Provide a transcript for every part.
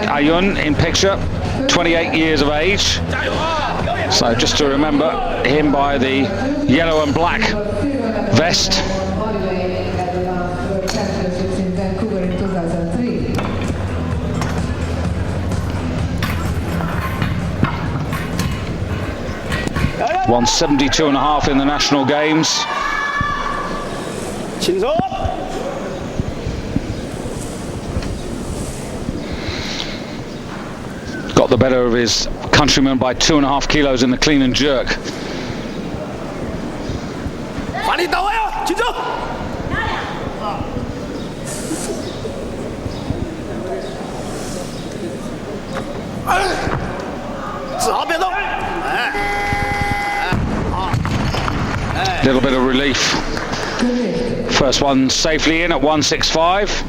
Ayun in picture, 28 years of age. So just to remember him by the yellow and black vest. Won 72.5 in the national games. Got the better of his countryman by 2.5 kilos in the clean and jerk. Little bit of relief. First one safely in at 165.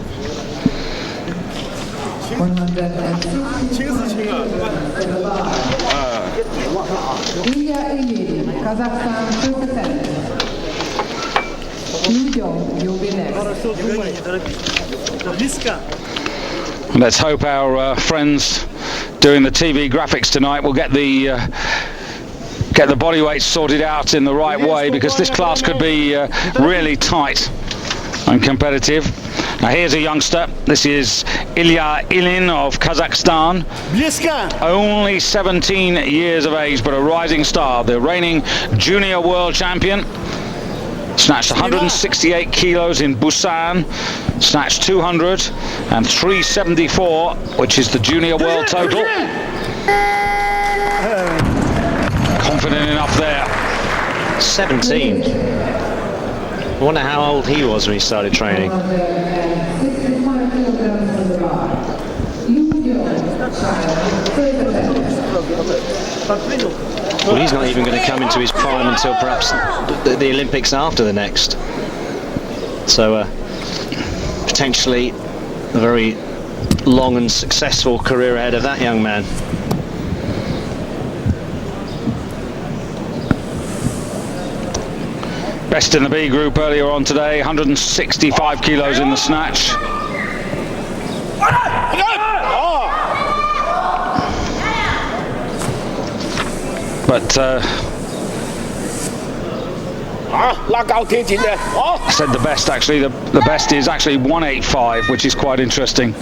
Let's hope our friends doing the TV graphics tonight will get the body weight sorted out in the right way, because this class could be really tight and competitive. Now here's a youngster. This is Ilya Ilin of Kazakhstan. Only 17 years of age, but a rising star. The reigning junior world champion. Snatched 168 kilos in Busan. Snatched 200 and 374, which is the junior world total. Confident enough there. 17. I wonder how old he was when he started training. Well, he's not even going to come into his prime until perhaps the Olympics after the next. So potentially a very long and successful career ahead of that young man. Best in the B group earlier on today, 165 kilos in the snatch. But I said the best, actually, the best is actually 185, which is quite interesting.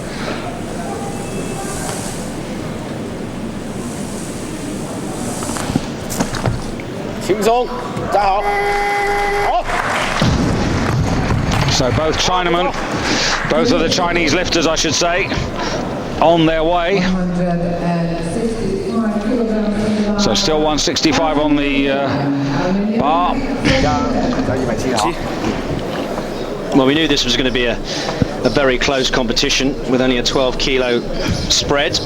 So both Chinamen, both of the Chinese lifters, I should say, on their way. So still 165 on the bar. Well, we knew this was going to be a very close competition with only a 12 kilo spread.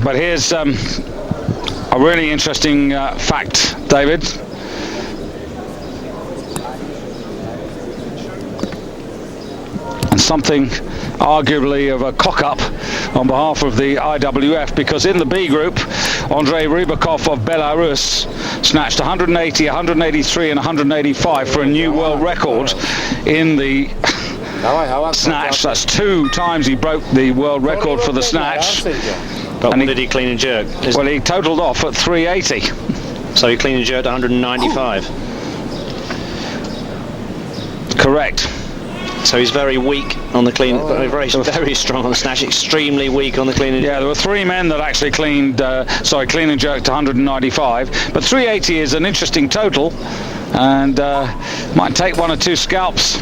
But here's a really interesting fact, David. And something arguably of a cock-up on behalf of the IWF, because in the B group, Andrei Ribicoff of Belarus snatched 180, 183 and 185 for a new world record in the snatch. That's 2 times he broke the world record for the snatch. But what did he clean and jerk? Well, he totaled off at 380. So he clean and jerked 195. Correct. So he's very weak on the clean, very strong on the snatch, extremely weak on the clean and jerk. Yeah, there were 3 men that actually clean and jerked 195. But 380 is an interesting total, and might take 1 or 2 scalps.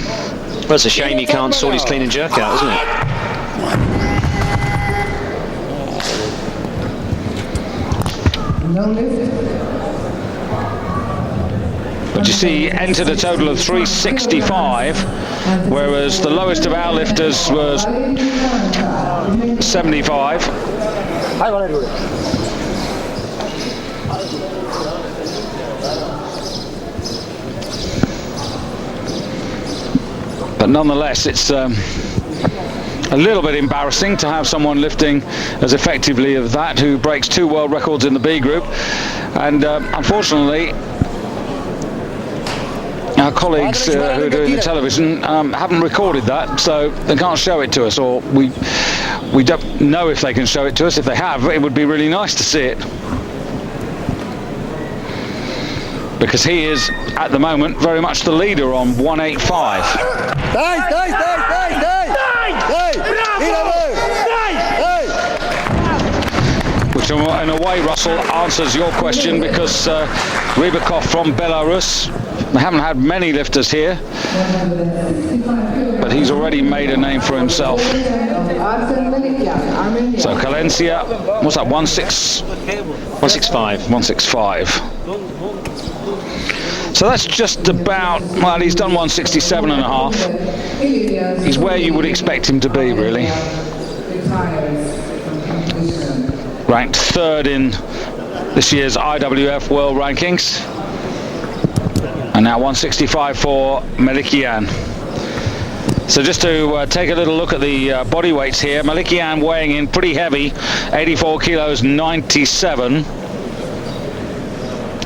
Well, it's a shame he can't sort his clean and jerk out, isn't it? But you see, he entered a total of 365, whereas the lowest of our lifters was 75. But nonetheless, it's a little bit embarrassing to have someone lifting as effectively as that, who breaks 2 world records in the B group. And unfortunately, our colleagues who are doing the television haven't recorded that, so they can't show it to us, or we don't know if they can show it to us. If they have, it would be really nice to see it, because he is at the moment very much the leader on 185. Which in a way, Russell, answers your question, because Ribicoff from Belarus, they haven't had many lifters here, but he's already made a name for himself. So Kalencia, what's that, 165? 165. So that's just about, well, he's done 167.5. He's where you would expect him to be, really. Ranked third in this year's IWF World Rankings. And now 165 for Martirosyan. So just to take a little look at the body weights here, Martirosyan weighing in pretty heavy, 84 kilos 97.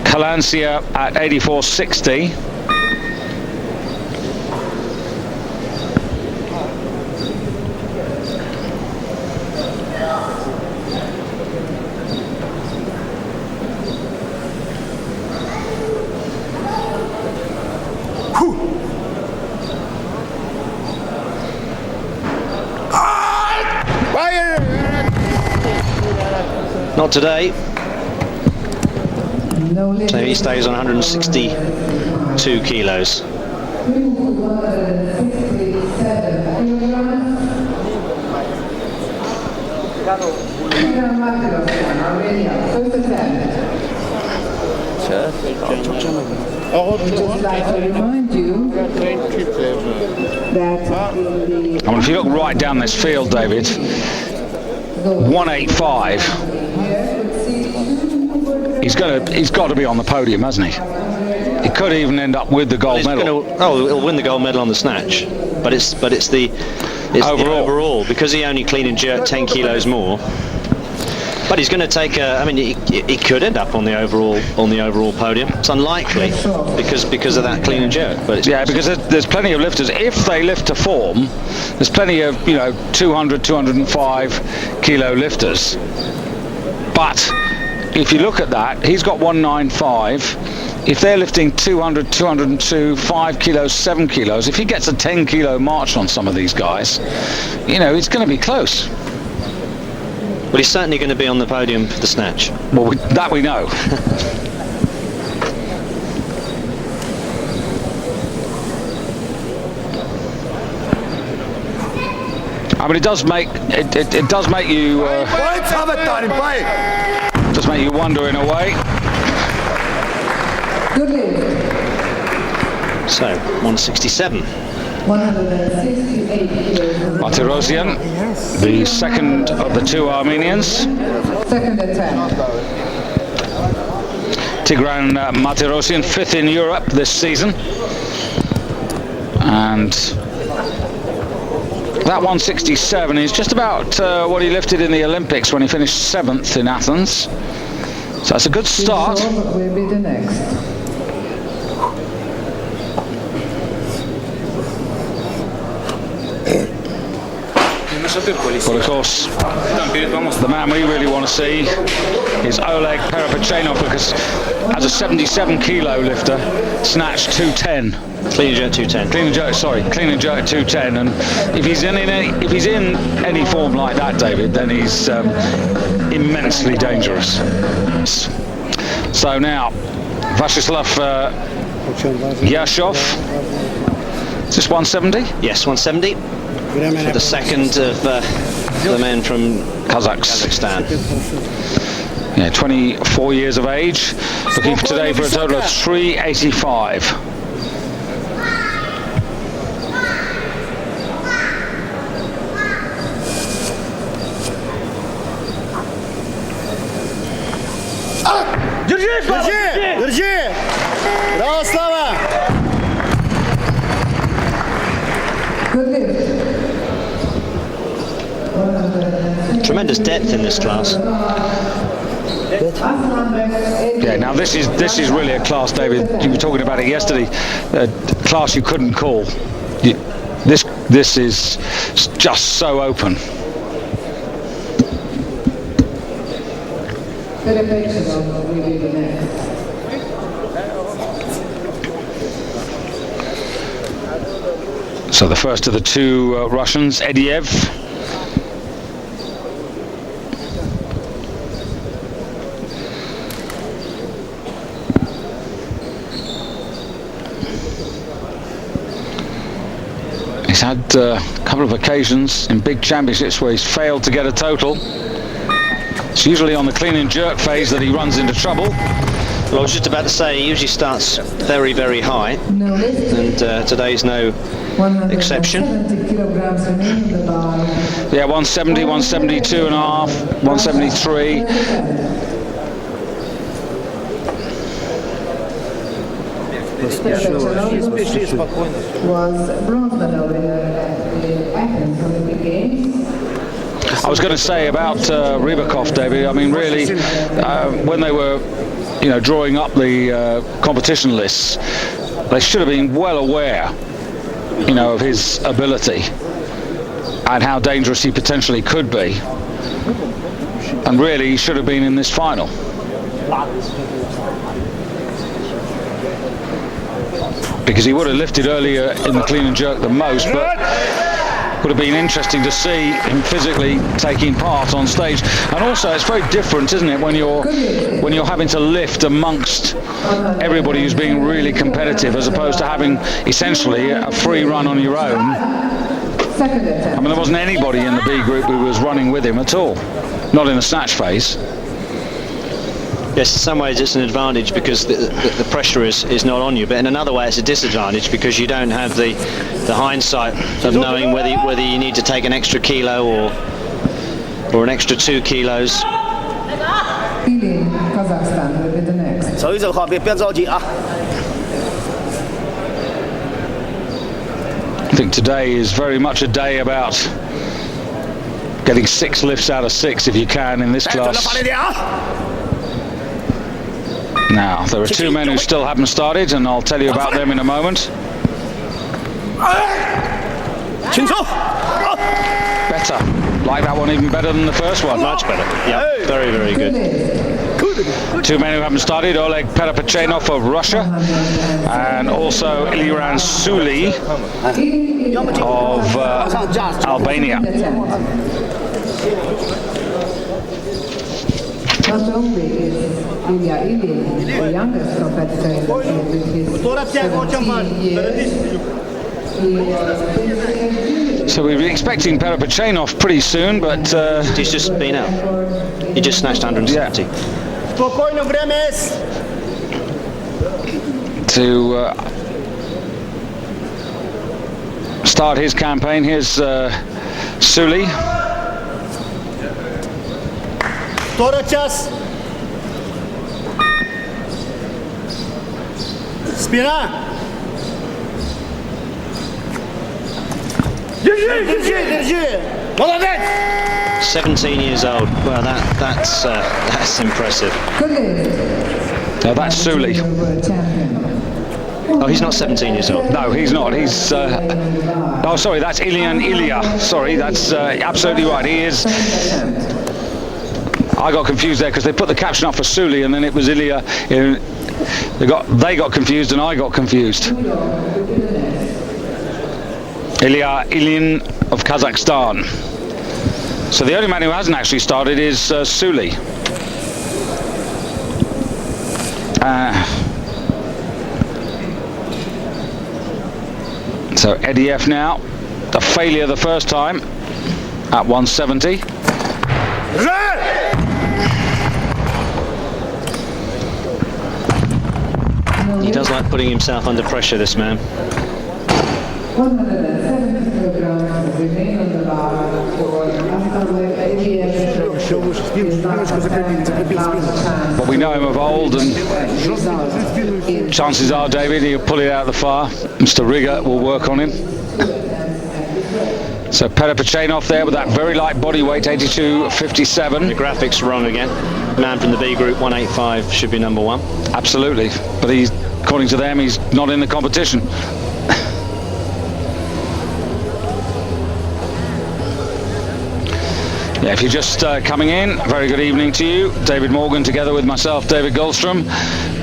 Kalencia at 84.60. Not today. So he stays on 162 kilos. I would just like to remind you that I mean, if you look right down this field, David, 185. He's got to be on the podium, hasn't he? He could even end up with the gold medal. He'll win the gold medal on the snatch, but it's the overall, because he only clean and jerk 10 kilos more. But he's going to take I mean, he could end up on the overall podium. It's unlikely because of that clean and jerk. But yeah, because there's plenty of lifters. If they lift to form, there's plenty of 200, 205 kilo lifters. But if you look at that, he's got 195. If they're lifting 200, 202, 5 kilos, 7 kilos, if he gets a 10 kilo march on some of these guys, it's going to be close. Well, he's certainly going to be on the podium for the snatch. Well, that we know. I mean, it does make you wonder in a way. good lift. So 167. 168 kilos. Martirosyan, the second of the two Armenians. Second attempt. Tigran Martirosyan, fifth in Europe this season. And that 167 is just about what he lifted in the Olympics when he finished 7th in Athens. So that's a good start. Will be the next. But of course, the man we really want to see is Oleg Perepechenov, because as a 77 kilo lifter, snatch 210. Clean and jerk 210. Clean and jerk 210. And if he's in any form like that, David, then he's immensely dangerous. So now, Vyacheslav Yashov. Is this 170? Yes, 170. For the second of the men from Kazakhstan. Yeah, 24 years of age. Looking for today for a total of 385. Держи! Браво, Слава! Good lift. Tremendous depth in this class. Yeah, now this is really a class, David. You were talking about it yesterday. A class you couldn't call. This is just so open. So the first of the two Russians, Ediev. He's had a couple of occasions in big championships where he's failed to get a total. It's usually on the clean and jerk phase that he runs into trouble. Well, I was just about to say, he usually starts very, very high, and today's no exception. Yeah, 170, 172 and a half, 173. Was bronze medal winner at the Athens Olympic Games. I was going to say about Ribicoff, David. I mean, really, when they were, drawing up the competition lists, they should have been well aware, of his ability and how dangerous he potentially could be. And really, he should have been in this final. Because he would have lifted earlier in the clean and jerk the most, but would have been interesting to see him physically taking part on stage. And also, it's very different, isn't it, when you're having to lift amongst everybody who's being really competitive, as opposed to having essentially a free run on your own. I mean, there wasn't anybody in the B group who was running with him at all, not in the snatch phase. Yes, in some ways it's an advantage because the pressure is not on you, but in another way it's a disadvantage because you don't have the hindsight of knowing whether you need to take an extra kilo or an extra 2 kilos. Kazakhstan will be the next. 走一走好，别着急啊。 I think today is very much a day about getting 6 lifts out of 6 if you can in this class. Now, there are 2 men who still haven't started, and I'll tell you about them in a moment. Better. Like that one even better than the first one. Much better. Yeah, very, very good. 2 men who haven't started, Oleg Perepechenov of Russia, and also Iliran Suli of Albania. Not only is Ilya Ilyin the youngest competitor with his 17 years, So we'll be expecting Perepechenov pretty soon, but He's just been out. He just snatched 170. Спокойно, время есть. to start his campaign, here's Suli. Второй час. Спина. Держи, держи, держи. Молодец. 17 years old. Well, that's impressive. Now that's Suli. Oh, he's not 17 years old. No, he's not. He's oh, sorry, that's Ilian Ilya. Sorry, that's absolutely right. He is. I got confused there because they put the caption up for Suli and then it was Ilya. They got confused and I got confused. Ilya Ilyin of Kazakhstan. So the only man who hasn't actually started is Suli. So Ediev now, a failure the first time at 170. He does like putting himself under pressure, this man. 170 kilograms remain on the bar for But we know him of old, and chances are, David, he'll pull it out of the fire. Mr. Rigger will work on him. So Perepachenov there with that very light body weight, 82.57. The graphics wrong again. Man from the B group, 185, should be number 1. Absolutely, but he's, according to them, he's not in the competition. Yeah, if you're just coming in, very good evening to you. David Morgan together with myself, David Goldstrom.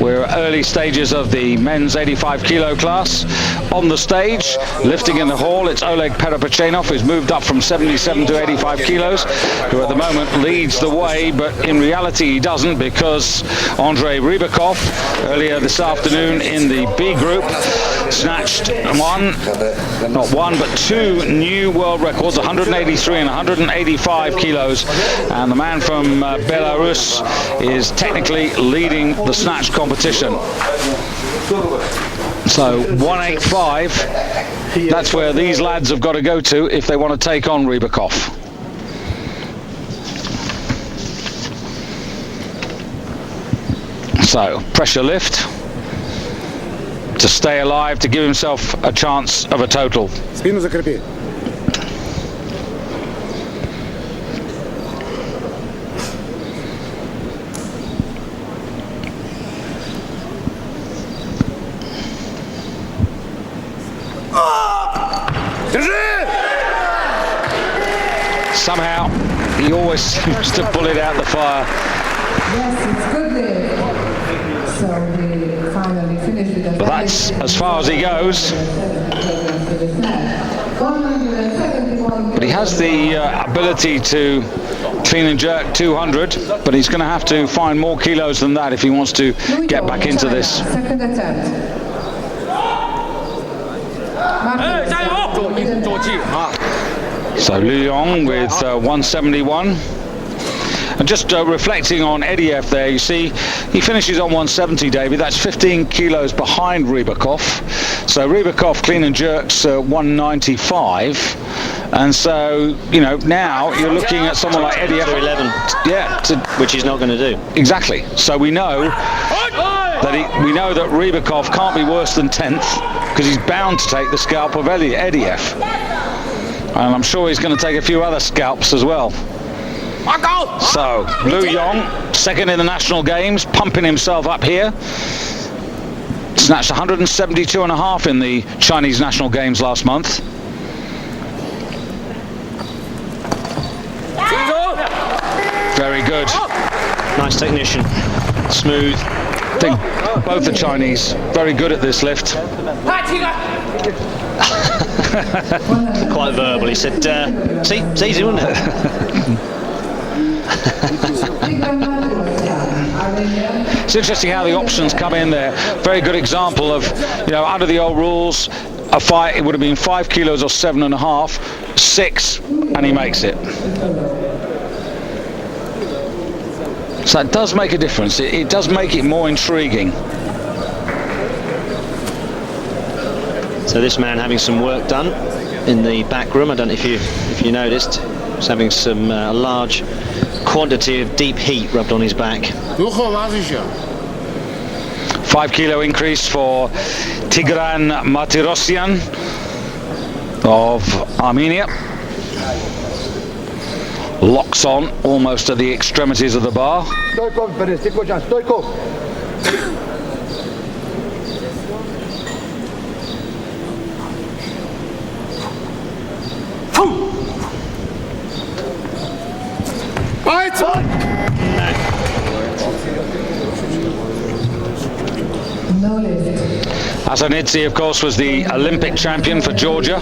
We're early stages of the men's 85 kilo class. On the stage, lifting in the hall, it's Oleg Perepachenov, who's moved up from 77 to 85 kilos, who at the moment leads the way, but in reality he doesn't, because Andrei Ribicoff, earlier this afternoon in the B group, snatched two new world records, 183 and 185 kilos, and the man from Belarus is technically leading the snatch competition. So 185, that's where these lads have got to go to if they want to take on Ribicoff. So pressure lift to stay alive, to give himself a chance of a total. Спину закрепи. Somehow he always seems to pull it out the fire. Yes, it's good there. So he finally finished with a But that's as far as he goes. But he has the ability to clean and jerk 200, but he's going to have to find more kilos than that if he wants to get back into this. Second attempt. So Liu Yong with 171. And just reflecting on Ediev there, you see, he finishes on 170, David. That's 15 kilos behind Ribicoff. So Ribicoff clean and jerks 195. And so, you know, now you're looking at someone like Ediev. 11. Yeah. Which he's not going to do. Exactly. So we know that Ribicoff can't be worse than 10th, because he's bound to take the scalp of Ediev. And I'm sure he's going to take a few other scalps as well. So, Liu Yong, second in the national games, pumping himself up here. Snatched 172.5 in the Chinese national games last month. Very good. Nice technician. Smooth. I think both the Chinese very good at this lift. Quite verbal. He said, see, it's easy, wasn't it? It's interesting how the options come in there. Very good example of, you know, under the old rules, a fight, it would have been 5 kilos or 7.5, 6, and he makes it. So it does make a difference. It does make it more intriguing. So this man having some work done in the back room. I don't know if you noticed. He's having some large quantity of deep heat rubbed on his back. 5 kilo increase for Tigran Martirosyan of Armenia. Locks on almost at the extremities of the bar. Hasanidze, of course, was the Olympic champion for Georgia.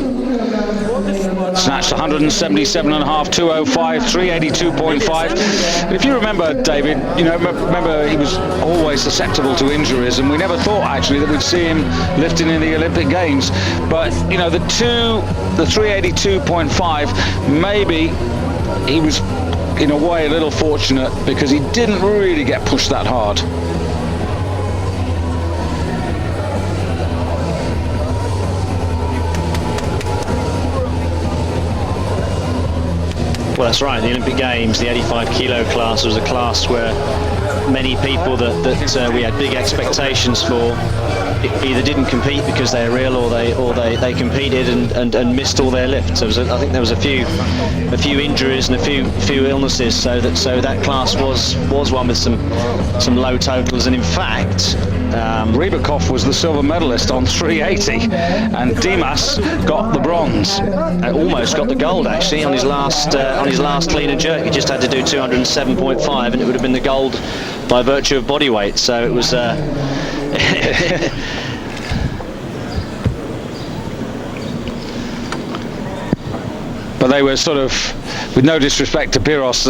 Snatched 177.5, 205, 382.5. If you remember, David, you know, remember he was always susceptible to injuries, and we never thought actually that we'd see him lifting in the Olympic Games. But you know, the 382.5, maybe he was in a way a little fortunate because he didn't really get pushed that hard. Well, that's right. The Olympic Games, the 85 kilo class was a class where many people that we had big expectations for either didn't compete because they're real, or they competed and missed all their lifts. I think there was a few injuries and a few illnesses, so that class was one with some low totals. And in fact, Ribicoff was the silver medalist on 380, and Dimas got the bronze. Almost got the gold actually on his last clean and jerk. He just had to do 207.5, and it would have been the gold by virtue of body weight. So it was. But they were sort of, with no disrespect to Piros,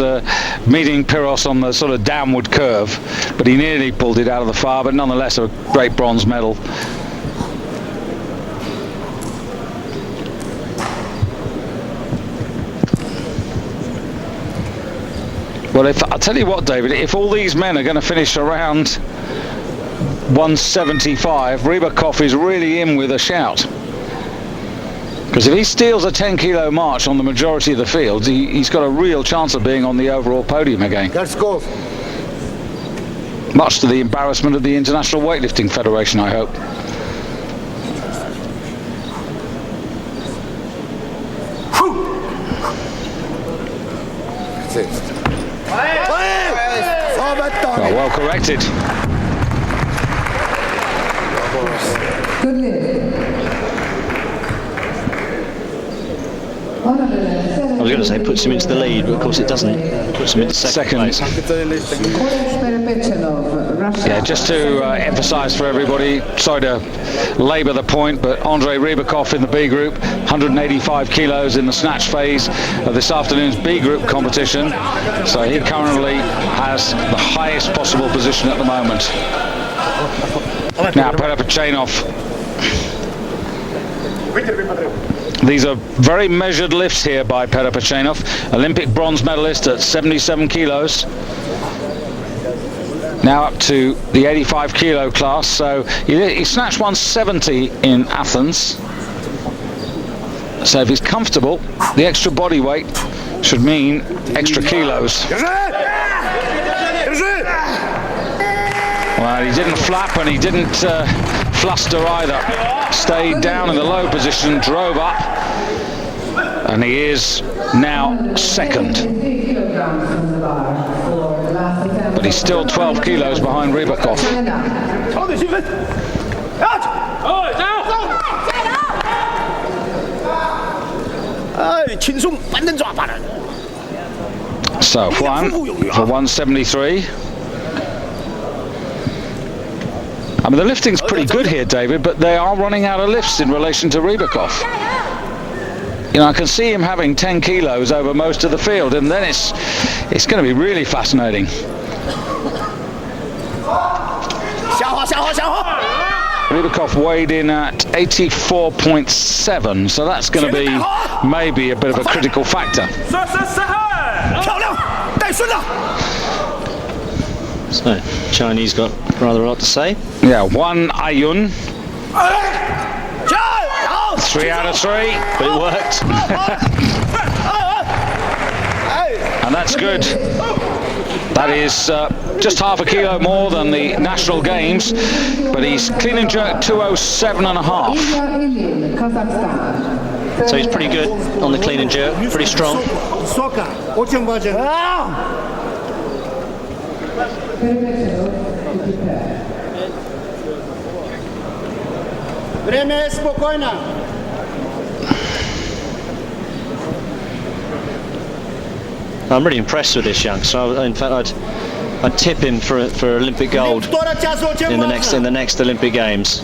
meeting Piros on the sort of downward curve, but he nearly pulled it out of the fire, but nonetheless a great bronze medal. Well, I'll tell you what, David, if all these men are going to finish around 175, Ribicoff is really in with a shout. Because if he steals a 10-kilo march on the majority of the field, he's got a real chance of being on the overall podium again. Let's go. Much to the embarrassment of the International Weightlifting Federation, I hope. Well corrected. Good lift. I was going to say puts him into the lead, but of course it doesn't. It puts him into second place. Yeah, just to emphasise for everybody, sorry to labour the point, but Andrei Ribicoff in the B group, 185 kilos in the snatch phase of this afternoon's B group competition. So he currently has the highest possible position at the moment. Now, Martirosyan. These are very measured lifts here by Martirosyan, Olympic bronze medalist at 77 kilos. Now up to the 85 kilo class, so he snatched 170 in Athens. So if he's comfortable, the extra body weight should mean extra kilos. Well, he didn't flap and he didn't fluster either. Stayed down in the low position, drove up, and he is now second. But he's still 12 kilos behind Ribicoff. So, Juan for 173. I mean, the lifting's pretty good here, David, but they are running out of lifts in relation to Ribicoff. You know, I can see him having 10 kilos over most of the field, and then it's going to be really fascinating. Ribicoff weighed in at 84.7, so that's going to be maybe a bit of a critical factor. So, Chinese got rather a lot to say. Yeah, Wan Ayun. 3 out of 3, but it worked. And that's good. That is just half a kilo more than the national games, but he's clean and jerk 207.5. So he's pretty good on the clean and jerk, pretty strong. Время спокойно. I'm really impressed with this young. So in fact, I'd tip him for Olympic gold in the next Olympic Games.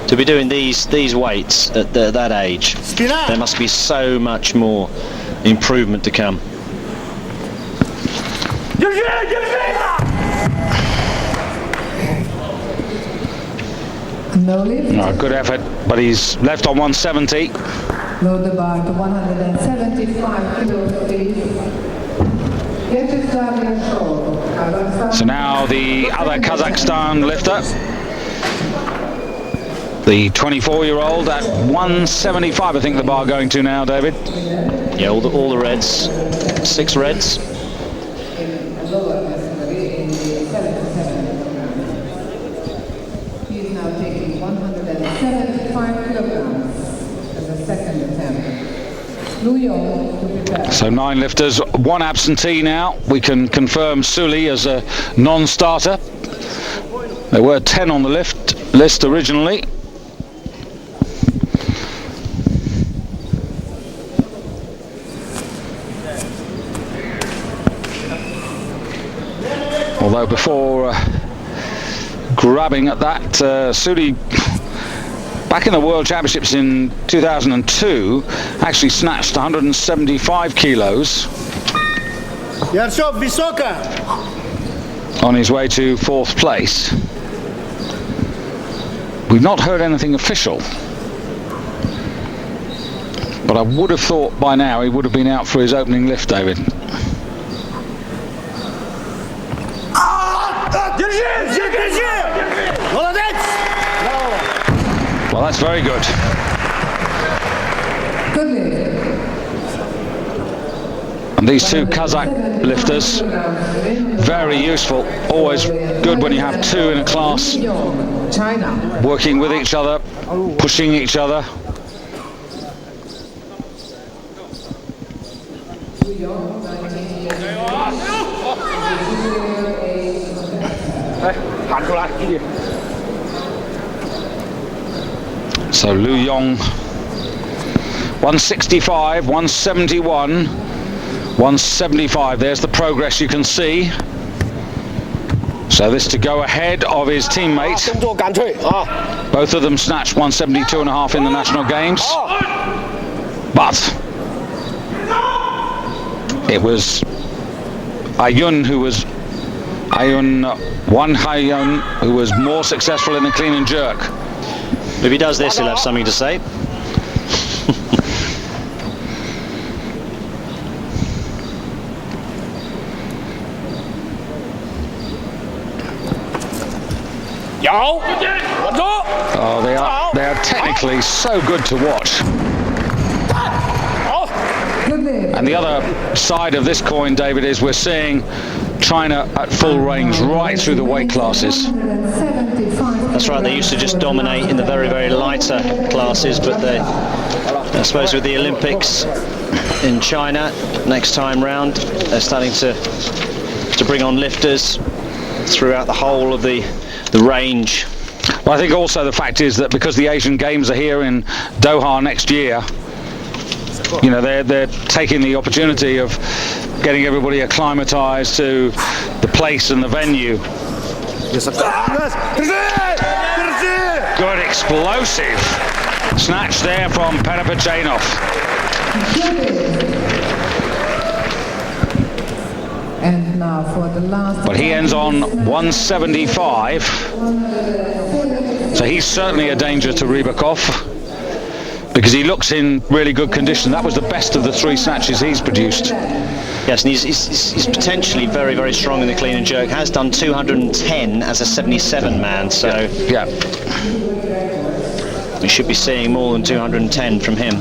To be doing these weights at that age, there must be so much more improvement to come. No lift. No, good effort, but he's left on 170. Load the bar to 175 kilos, please. Get your starting show. So now the other Kazakhstan lifter, the 24-year-old at 175, I think the bar going to now, David. Yeah, all the reds, 6 reds. So 9 lifters, 1 absentee now. We can confirm Sully as a non-starter. There were 10 on the list originally. Although before grabbing at that, Sully, back in the World Championships in 2002, actually snatched 175 kilos. Яршов, высоко! On his way to 4th place. We've not heard anything official, but I would have thought by now he would have been out for his opening lift, David. Well, that's very good. And these 2 Kazakh lifters, very useful. Always good when you have 2 in a class, working with each other, pushing each other. So Lu Yong, 165, 171, 175. There's the progress you can see. So this to go ahead of his teammate. Both of them snatched 172.5 in the national games. But it was Ayun who was more successful in the clean and jerk. If he does this, he'll have something to say. Oh, they are technically so good to watch. And the other side of this coin, David, is we're seeing China at full range right through the weight classes. That's right, they used to just dominate in the very, very lighter classes, but I suppose with the Olympics in China next time round, they're starting to bring on lifters throughout the whole of the range. Well, I think also the fact is that because the Asian Games are here in Doha next year, you know, they're taking the opportunity of getting everybody acclimatized to the place and the venue. Good explosive snatch there from Perepechenov. And now for the last. But he ends on 175. So he's certainly a danger to Ribicoff, because he looks in really good condition. That was the best of the 3 snatches he's produced. Yes, and he's potentially very, very strong in the clean and jerk. Has done 210 as a 77 man, so yeah. We should be seeing more than 210 from him.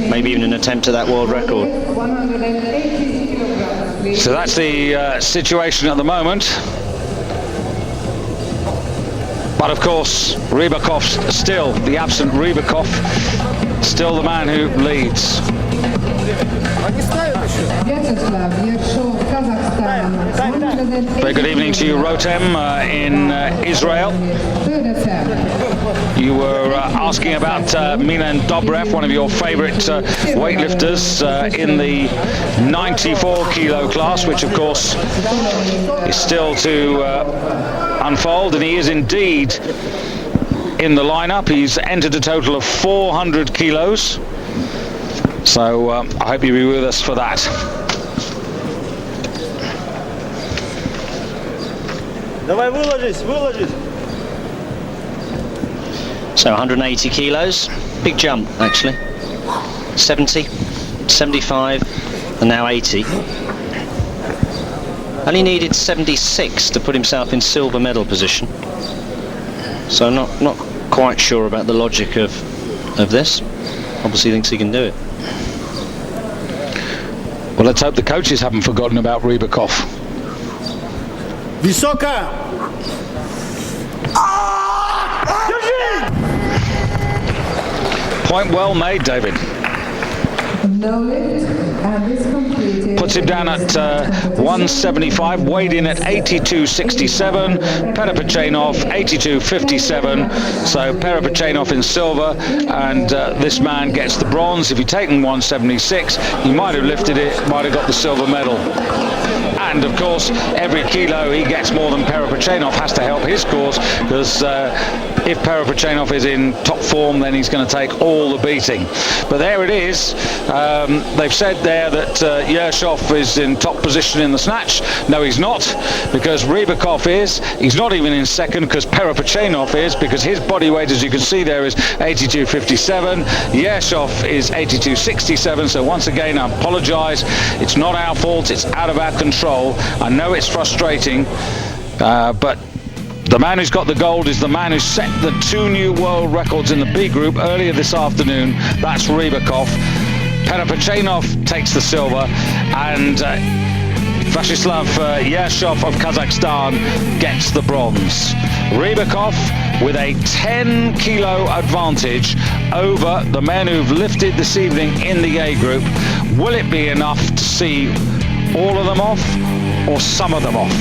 Maybe even an attempt at that world record. So that's the situation at the moment. But of course, Ribicoff's still, the absent Ribicoff, still the man who leads. Very good evening to you, Rotem, in Israel. You were asking about Milan Dobrev, one of your favourite weightlifters in the 94 kilo class, which of course is still to unfold, and he is indeed in the lineup. He's entered a total of 400 kilos, so I hope you'll be with us for that. So 180 kilos, big jump actually. 70, 75, and now 80. Only needed 76 to put himself in silver medal position. So not quite sure about the logic of this. Obviously thinks he can do it. Well, let's hope the coaches haven't forgotten about Ribicoff. Высоко! Point well made, David. no lift, and this completed. Puts him down at 175, weighed in at 82.67, Perepechenov 82.57, so Perepechenov in silver, and this man gets the bronze. If he'd taken 176, he might have lifted it, might have got the silver medal. And of course, every kilo he gets more than Perepechenov has to help his cause, because if Perepechenov is in top form, then he's going to take all the beating. But there it is. They've said there that Yershov is in top position in the snatch. No, he's not, because Ribicoff is. He's not even in second, because Perepechenov is, because his body weight, as you can see there, is 82.57. Yershov is 82.67. So once again, I apologise. It's not our fault. It's out of our control. I know it's frustrating, but the man who's got the gold is the man who set the 2 new world records in the B group earlier this afternoon. That's Ribicoff. Perepechenov takes the silver, and Vyacheslav Yershov of Kazakhstan gets the bronze. Ribicoff with a 10 kilo advantage over the men who've lifted this evening in the A group. Will it be enough to see all of them off, or some of them off?